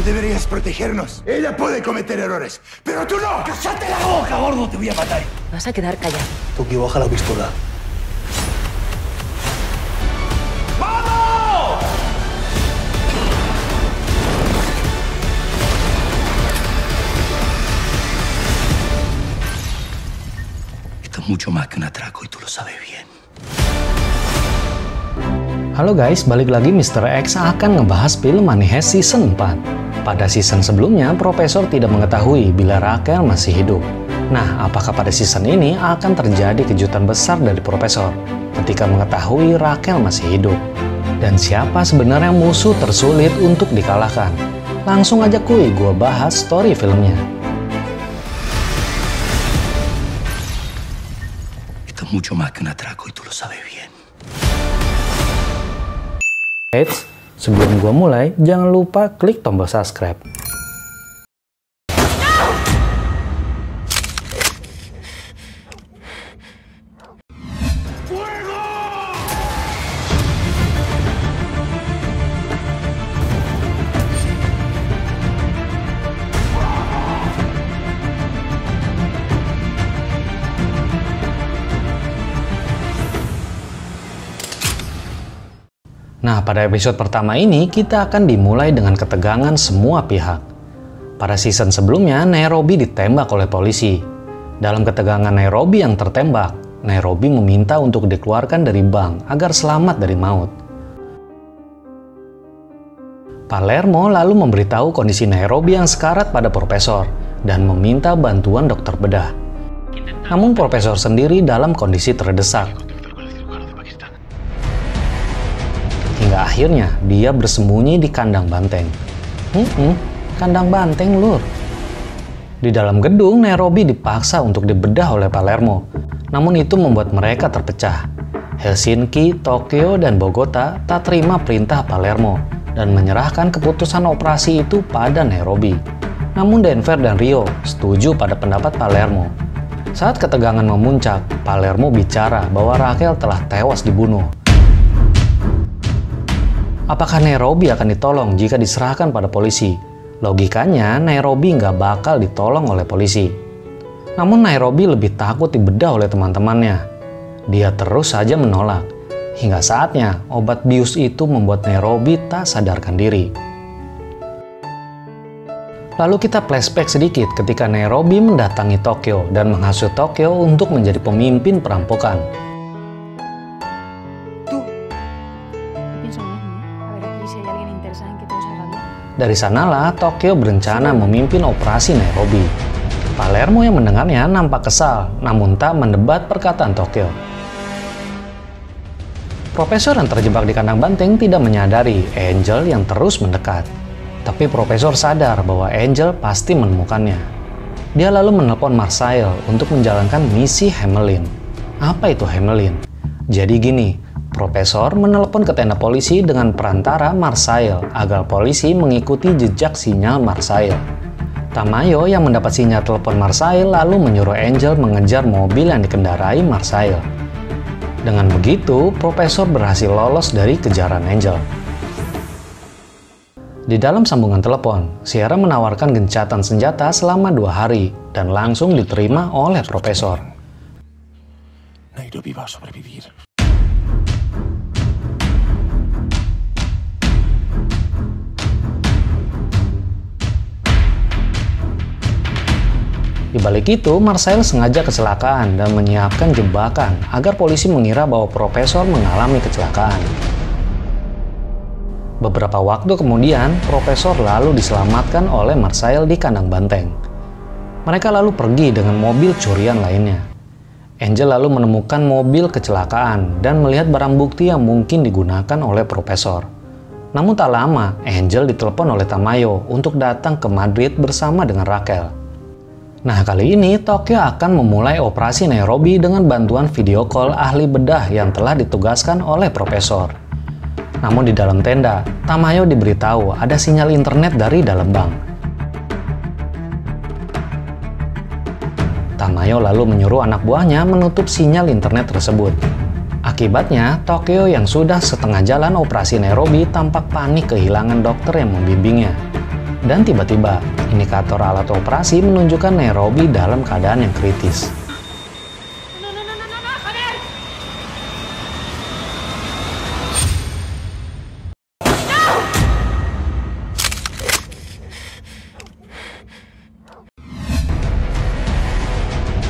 deberías protegernos. Ella puede cometer errores, pero tú no. ¡Cállate la boca, gordo! Te voy a matar. Vas a quedar callado. Tokio, baja la pistola. ¡Vamos! Esto es mucho más que un atraco y tú lo sabes bien. Halo guys, balik lagi Mr. X akan ngebahas film Money Heist Season 4. Pada season sebelumnya, Profesor tidak mengetahui bila Rachel masih hidup. Nah, apakah pada season ini akan terjadi kejutan besar dari Profesor ketika mengetahui Rachel masih hidup? Dan siapa sebenarnya musuh tersulit untuk dikalahkan? Langsung aja kuy, gue bahas story filmnya. Esto es mucho más que un atraco y tú lo sabes bien. Eits, sebelum gua mulai, jangan lupa klik tombol subscribe. Nah, pada episode pertama ini, kita akan dimulai dengan ketegangan semua pihak. Pada season sebelumnya, Nairobi ditembak oleh polisi. Dalam ketegangan Nairobi yang tertembak, Nairobi meminta untuk dikeluarkan dari bank agar selamat dari maut. Palermo lalu memberitahu kondisi Nairobi yang sekarat pada Profesor dan meminta bantuan dokter bedah. Namun Profesor sendiri dalam kondisi terdesak. Hingga akhirnya dia bersembunyi di kandang banteng. Kandang banteng lur. Di dalam gedung, Nairobi dipaksa untuk dibedah oleh Palermo. Namun itu membuat mereka terpecah. Helsinki, Tokyo, dan Bogota tak terima perintah Palermo dan menyerahkan keputusan operasi itu pada Nairobi. Namun Denver dan Rio setuju pada pendapat Palermo. Saat ketegangan memuncak, Palermo bicara bahwa Rachel telah tewas dibunuh. Apakah Nairobi akan ditolong jika diserahkan pada polisi? Logikanya, Nairobi nggak bakal ditolong oleh polisi. Namun Nairobi lebih takut dibedah oleh teman-temannya. Dia terus saja menolak. Hingga saatnya, obat bius itu membuat Nairobi tak sadarkan diri. Lalu kita flashback sedikit ketika Nairobi mendatangi Tokyo dan menghasut Tokyo untuk menjadi pemimpin perampokan. Dari sanalah Tokyo berencana memimpin operasi Nairobi. Palermo yang mendengarnya nampak kesal, namun tak mendebat perkataan Tokyo. Profesor yang terjebak di kandang banteng tidak menyadari Angel yang terus mendekat. Tapi Profesor sadar bahwa Angel pasti menemukannya. Dia lalu menelpon Marsail untuk menjalankan misi Hamelin. Apa itu Hamelin? Jadi gini, Profesor menelpon ke tenda polisi dengan perantara Marsail agar polisi mengikuti jejak sinyal Marsail. Tamayo yang mendapat sinyal telepon Marsail lalu menyuruh Angel mengejar mobil yang dikendarai Marsail. Dengan begitu, Profesor berhasil lolos dari kejaran Angel. Di dalam sambungan telepon, Sierra menawarkan gencatan senjata selama 2 hari dan langsung diterima oleh Profesor. Nairobi va a sobrevivir. Di balik itu, Marsail sengaja kecelakaan dan menyiapkan jebakan agar polisi mengira bahwa Profesor mengalami kecelakaan. Beberapa waktu kemudian, Profesor lalu diselamatkan oleh Marsail di kandang banteng. Mereka lalu pergi dengan mobil curian lainnya. Angel lalu menemukan mobil kecelakaan dan melihat barang bukti yang mungkin digunakan oleh Profesor. Namun tak lama, Angel ditelepon oleh Tamayo untuk datang ke Madrid bersama dengan Rachel. Nah, kali ini Tokyo akan memulai operasi Nairobi dengan bantuan video call ahli bedah yang telah ditugaskan oleh Profesor. Namun di dalam tenda, Tamayo diberitahu ada sinyal internet dari dalam bank. Tamayo lalu menyuruh anak buahnya menutup sinyal internet tersebut. Akibatnya, Tokyo yang sudah setengah jalan operasi Nairobi tampak panik kehilangan dokter yang membimbingnya. Dan tiba-tiba, indikator alat operasi menunjukkan Nairobi dalam keadaan yang kritis.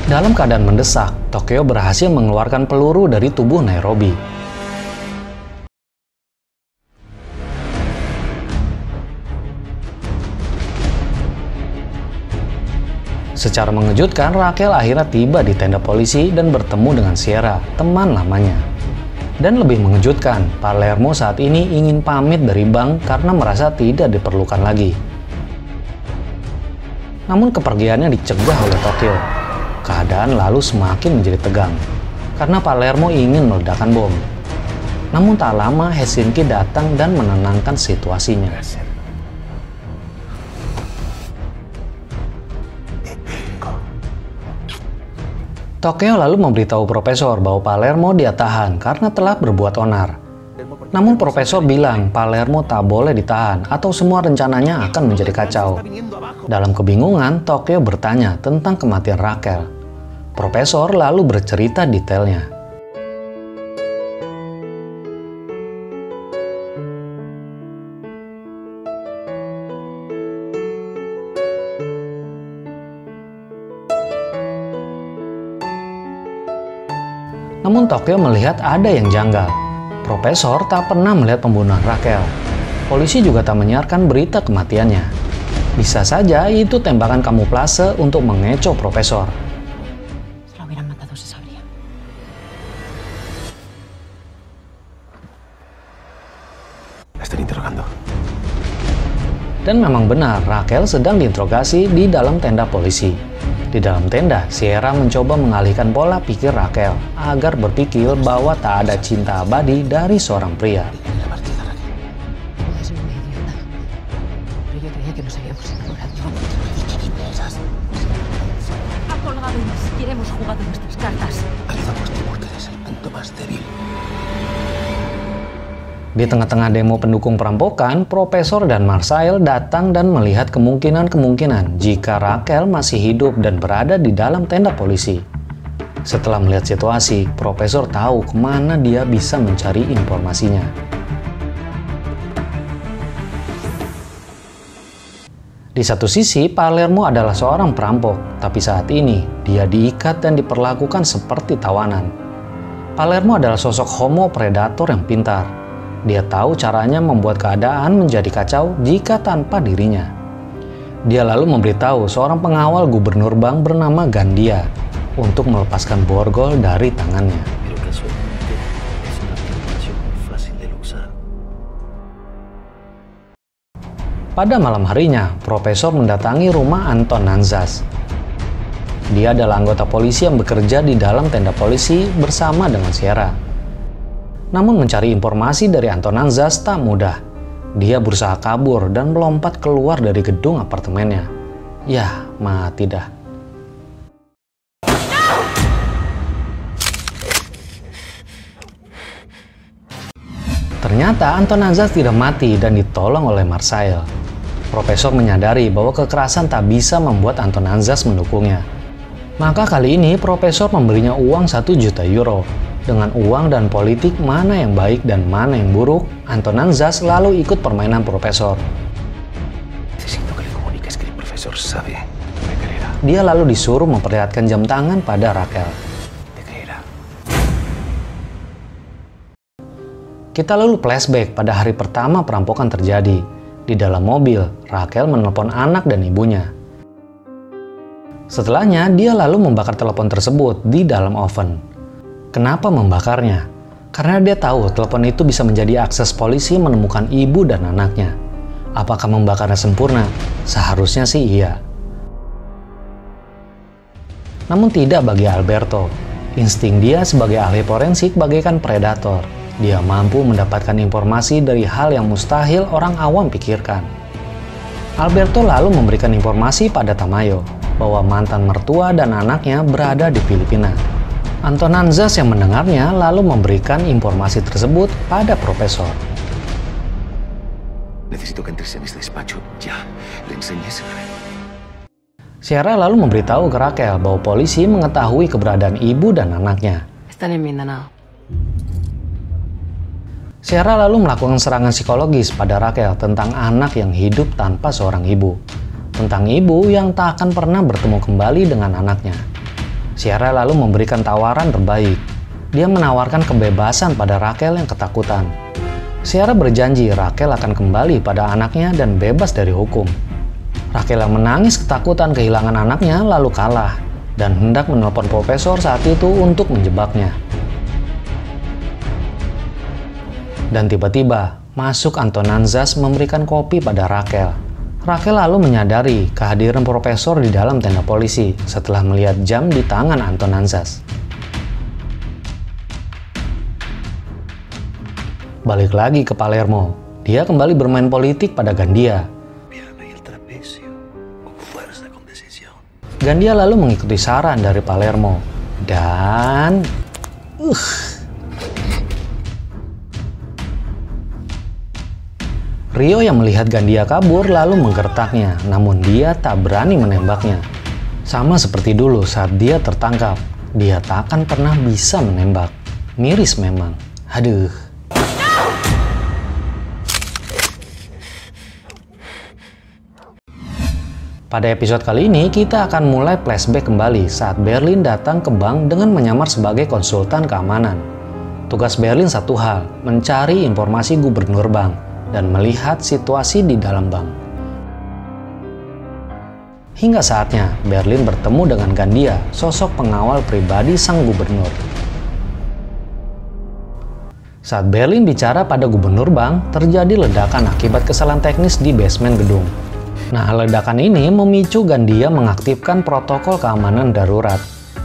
Dalam keadaan mendesak, Tokyo berhasil mengeluarkan peluru dari tubuh Nairobi. Secara mengejutkan, Raquel akhirnya tiba di tenda polisi dan bertemu dengan Sierra, teman lamanya. Dan lebih mengejutkan, Palermo saat ini ingin pamit dari bank karena merasa tidak diperlukan lagi. Namun kepergiannya dicegah oleh Tokyo. Keadaan lalu semakin menjadi tegang, karena Palermo ingin meledakkan bom. Namun tak lama Helsinki datang dan menenangkan situasinya. Tokyo lalu memberitahu Profesor bahwa Palermo dia tahan karena telah berbuat onar. Namun Profesor bilang Palermo tak boleh ditahan atau semua rencananya akan menjadi kacau. Dalam kebingungan, Tokyo bertanya tentang kematian Raquel. Profesor lalu bercerita detailnya. Namun Tokyo melihat ada yang janggal. Profesor tak pernah melihat pembunuhan Raquel. Polisi juga tak menyiarkan berita kematiannya. Bisa saja itu tembakan kamuflase untuk mengecoh Profesor. Dan memang benar, Raquel sedang diinterogasi di dalam tenda polisi. Di dalam tenda, Sierra mencoba mengalihkan pola pikir Raquel agar berpikir bahwa tak ada cinta abadi dari seorang pria. Di tengah-tengah demo pendukung perampokan, Profesor dan Marcel datang dan melihat kemungkinan-kemungkinan jika Raquel masih hidup dan berada di dalam tenda polisi. Setelah melihat situasi, Profesor tahu kemana dia bisa mencari informasinya. Di satu sisi, Palermo adalah seorang perampok, tapi saat ini dia diikat dan diperlakukan seperti tawanan. Palermo adalah sosok homo predator yang pintar. Dia tahu caranya membuat keadaan menjadi kacau jika tanpa dirinya. Dia lalu memberitahu seorang pengawal gubernur bank bernama Gandia untuk melepaskan borgol dari tangannya. Pada malam harinya, Profesor mendatangi rumah Anton Nanzas. Dia adalah anggota polisi yang bekerja di dalam tenda polisi bersama dengan Sierra. Namun mencari informasi dari Anton Nanzas tak mudah. Dia berusaha kabur dan melompat keluar dari gedung apartemennya. Yah, mati dah. Ternyata Anton Nanzas tidak mati dan ditolong oleh Marcel. Profesor menyadari bahwa kekerasan tak bisa membuat Anton Nanzas mendukungnya. Maka kali ini Profesor memberinya uang 1 juta euro. Dengan uang dan politik mana yang baik dan mana yang buruk, Anton Nanzas lalu ikut permainan Profesor. Dia lalu disuruh memperlihatkan jam tangan pada Raquel. Kita lalu flashback pada hari pertama perampokan terjadi. Di dalam mobil, Raquel menelpon anak dan ibunya. Setelahnya, dia lalu membakar telepon tersebut di dalam oven. Kenapa membakarnya? Karena dia tahu telepon itu bisa menjadi akses polisi menemukan ibu dan anaknya. Apakah membakarnya sempurna? Seharusnya sih iya. Namun tidak bagi Alberto. Insting dia sebagai ahli forensik bagaikan predator. Dia mampu mendapatkan informasi dari hal yang mustahil orang awam pikirkan. Alberto lalu memberikan informasi pada Tamayo bahwa mantan mertua dan anaknya berada di Filipina. Anton Nanzas yang mendengarnya lalu memberikan informasi tersebut pada Profesor. Necesito que entres en este despacho ya. Le enseñes. Sierra lalu memberitahu ke Raquel bahwa polisi mengetahui keberadaan ibu dan anaknya. Están en Mindanao. Sierra lalu melakukan serangan psikologis pada Raquel tentang anak yang hidup tanpa seorang ibu. Tentang ibu yang tak akan pernah bertemu kembali dengan anaknya. Sierra lalu memberikan tawaran terbaik. Dia menawarkan kebebasan pada Raquel yang ketakutan. Sierra berjanji Raquel akan kembali pada anaknya dan bebas dari hukum. Raquel yang menangis ketakutan kehilangan anaknya lalu kalah dan hendak menelpon profesor saat itu untuk menjebaknya. Dan tiba-tiba masuk Antonanzas memberikan kopi pada Raquel. Raquel lalu menyadari kehadiran profesor di dalam tenda polisi setelah melihat jam di tangan Antonanzas. Balik lagi ke Palermo, dia kembali bermain politik pada Gandia. Gandia lalu mengikuti saran dari Palermo dan Rio yang melihat Gandia kabur lalu menggertaknya, namun dia tak berani menembaknya. Sama seperti dulu saat dia tertangkap, dia tak akan pernah bisa menembak. Miris memang. Aduh. Pada episode kali ini, kita akan mulai flashback kembali saat Berlin datang ke bank dengan menyamar sebagai konsultan keamanan. Tugas Berlin satu hal, mencari informasi gubernur bank dan melihat situasi di dalam bank. Hingga saatnya, Berlin bertemu dengan Gandia, sosok pengawal pribadi sang gubernur. Saat Berlin bicara pada gubernur bank, terjadi ledakan akibat kesalahan teknis di basement gedung. Nah, ledakan ini memicu Gandia mengaktifkan protokol keamanan darurat.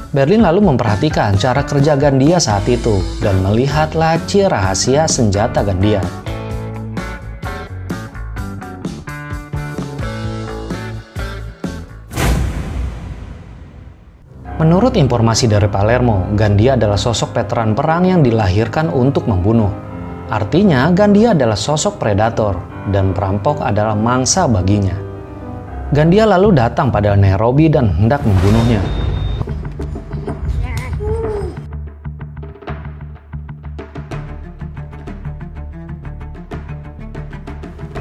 Berlin lalu memperhatikan cara kerja Gandia saat itu dan melihat laci rahasia senjata Gandia. Menurut informasi dari Palermo, Gandia adalah sosok veteran perang yang dilahirkan untuk membunuh. Artinya, Gandia adalah sosok predator dan perampok adalah mangsa baginya. Gandia lalu datang pada Nairobi dan hendak membunuhnya.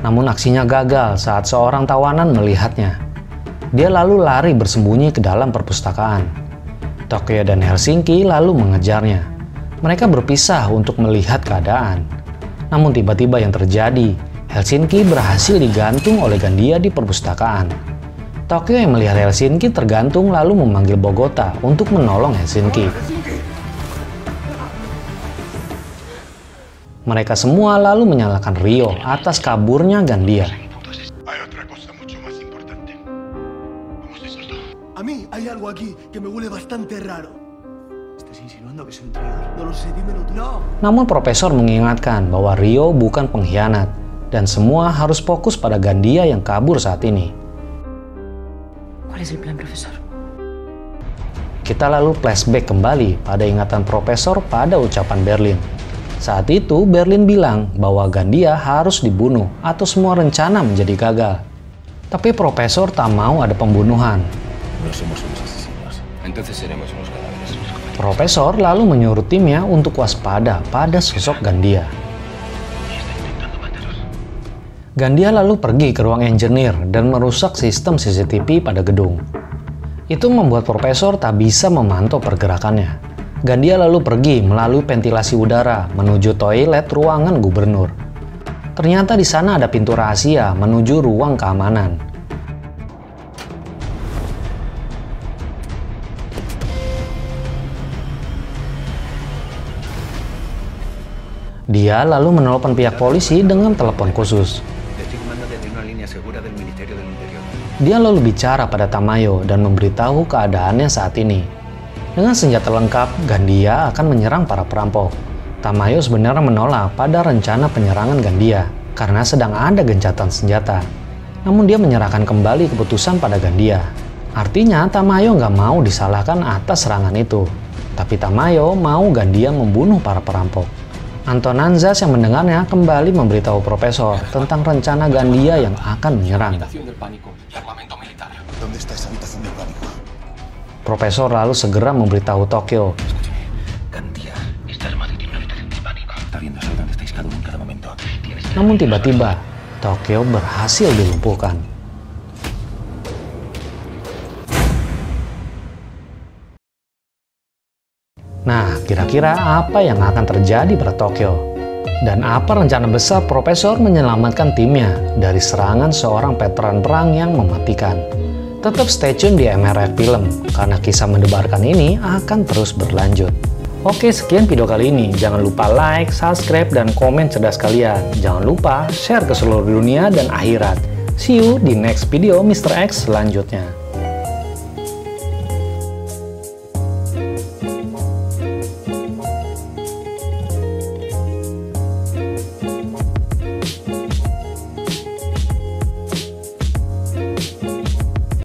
Namun aksinya gagal saat seorang tawanan melihatnya. Dia lalu lari bersembunyi ke dalam perpustakaan. Tokyo dan Helsinki lalu mengejarnya. Mereka berpisah untuk melihat keadaan. Namun tiba-tiba yang terjadi, Helsinki berhasil digantung oleh Gandia di perpustakaan. Tokyo yang melihat Helsinki tergantung lalu memanggil Bogota untuk menolong Helsinki. Mereka semua lalu menyalahkan Rio atas kaburnya Gandia. A mí hay algo aquí que me huele bastante raro. ¿Estás insinuando que soy un traidor? No lo sé, dímelo tú. No. Namun profesor mengingatkan bahwa Rio bukan pengkhianat dan semua harus fokus pada Gandia yang kabur saat ini. ¿Cuál es el plan, profesor? Kita lalu flashback kembali pada ingatan profesor pada ucapan Berlin. Saat itu Berlin bilang bahwa Gandia harus dibunuh atau semua rencana menjadi gagal. Tapi profesor tak mau ada pembunuhan. No somos unos asesinos. Entonces seremos unos cadáveres. Profesor lalu menyuruh timnya untuk waspada pada sosok Gandia. Gandia lalu pergi ke ruang engineer dan merusak sistem CCTV pada gedung. Itu membuat profesor tak bisa memantau pergerakannya. Gandia lalu pergi melalui ventilasi udara menuju toilet ruangan gubernur. Ternyata di sana ada pintu rahasia menuju ruang keamanan. Dia lalu menelpon pihak polisi dengan telepon khusus. Dia lalu bicara pada Tamayo dan memberitahu keadaannya saat ini. Dengan senjata lengkap, Gandia akan menyerang para perampok. Tamayo sebenarnya menolak pada rencana penyerangan Gandia karena sedang ada gencatan senjata. Namun dia menyerahkan kembali keputusan pada Gandia. Artinya Tamayo nggak mau disalahkan atas serangan itu. Tapi Tamayo mau Gandia membunuh para perampok. Antonanzas yang mendengarnya kembali memberitahu Profesor tentang rencana Gandia yang akan menyerang. Profesor lalu segera memberitahu Tokyo. Namun tiba-tiba, Tokyo berhasil dilumpuhkan. Nah, kira-kira apa yang akan terjadi pada Tokyo? Dan apa rencana besar Profesor menyelamatkan timnya dari serangan seorang veteran perang yang mematikan? Tetap stay tune di MRF Film, karena kisah mendebarkan ini akan terus berlanjut. Oke, sekian video kali ini. Jangan lupa like, subscribe, dan komen cerdas kalian. Jangan lupa share ke seluruh dunia dan akhirat. See you di next video Mr. X selanjutnya.